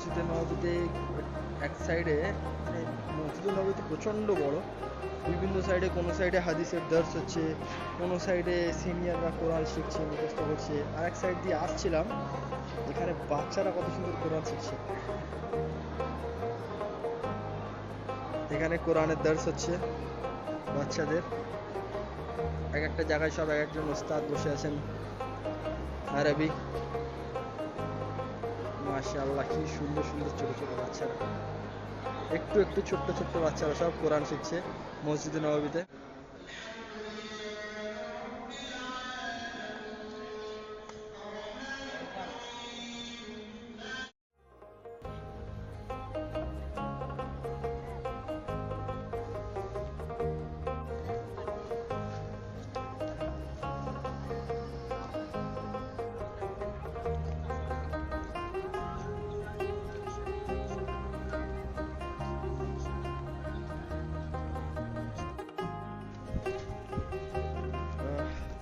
মসজিদে নববীতে এক সাইডে, মানে মসজিদে নববী তো প্রচণ্ড বড়, বিভিন্ন সাইডে, কোনো সাইডে হাদিসের দর্স হচ্ছে, কোনো সাইডে সিনিয়ররা কোরআন শিখছে, মুখস্থ করছে, আর এক সাইড দিয়ে আসছিলাম, এখানে বাচ্চারা কত সুন্দর কোরআন শিখছে। এখানে কোরআনের দর্স হচ্ছে বাচ্চাদের, এক একটা জায়গায় সব এক একজন ওস্তাদ বসে আছেন আরবি। মাশাআল্লাহ, কি সুন্দর সুন্দর ছোট ছোট বাচ্চারা, একটু একটু ছোট্ট ছোট্ট বাচ্চারা সব কোরআন শিখছে মসজিদে নববীতে।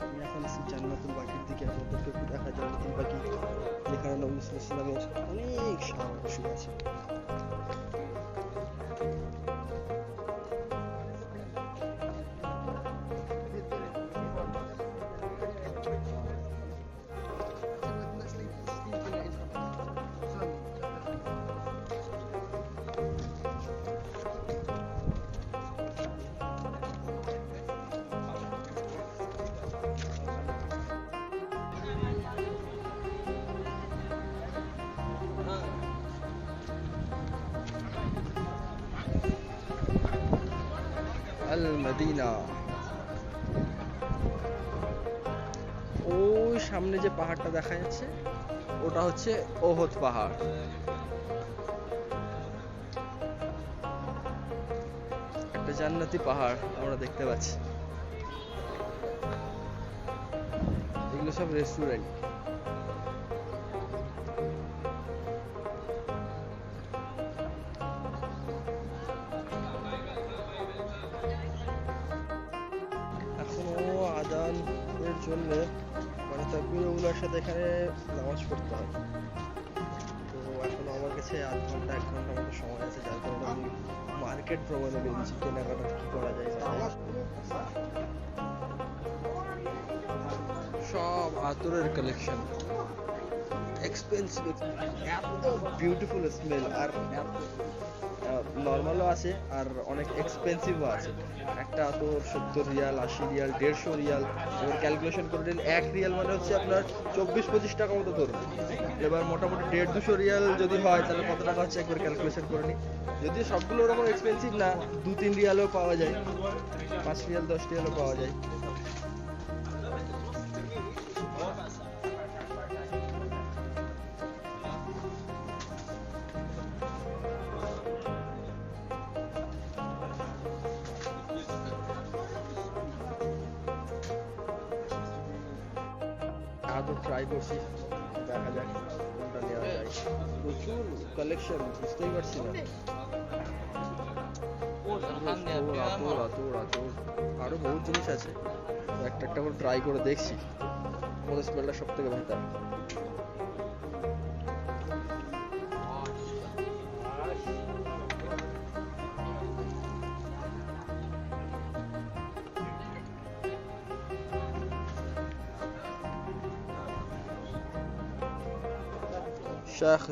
আমি এখন আছি জান্নাতুল বাকির দিকে, আপনাদেরকে একটু দেখা জান্নাতুল বাকি, যেখানে নবী সাল্লাল্লাহু আলাইহি ওয়াসাল্লামের অনেক সাহাবা শুয়ে আছে। আল মদিনা, ওই সামনে যে পাহাড়টা দেখা যাচ্ছে ওটা হচ্ছে ওহদ পাহাড়। একটা জান্নাতি পাহাড় আমরা দেখতে পাচ্ছি। এগুলো সব রেস্টুরেন্ট। এখনো আজান এর জন্য, মানে তাকবীরুল্লাহর সাথে এখানে নামাজ পড়তে হয়। তো এখনো আমার কাছে আধ ঘন্টা 1 ঘন্টার মতো সময় আছে, যার কারণে আমি মার্কেট ভ্রমণে বেরিয়েছি, কেনাকাটা কি করা যায় না যায়। সব আতরের কালেকশন, এক্সপেন্সিভ, এত বিউটিফুল স্মেল, আর নর্মালও আছে আর অনেক এক্সপেন্সিভও আছে। একটা আতর 70 রিয়াল, 80 রিয়াল, 150 রিয়াল। এবার ক্যালকুলেশন করে নিন, 1 রিয়াল মানে হচ্ছে আপনার 24-25 টাকা মতো ধরুন। এবার মোটামুটি 150-200 রিয়াল যদি হয় তাহলে কত টাকা হচ্ছে একবার ক্যালকুলেশন করে নিন। যদিও সবগুলো ওরকম এক্সপেন্সিভ না, 2-3 রিয়ালও পাওয়া যায়, 5 রিয়াল 10 রিয়ালও পাওয়া যায়। আদৌ ট্রাই করছি, দেখা যাক কোনটা নেওয়া যায়। প্রচুর কালেকশন, বুঝতেই পারছি না। আরো বহুত জিনিস আছে, একটা একটা করে ট্রাই করে দেখছি কোন স্মেলটা সব থেকে বেটার। শাহ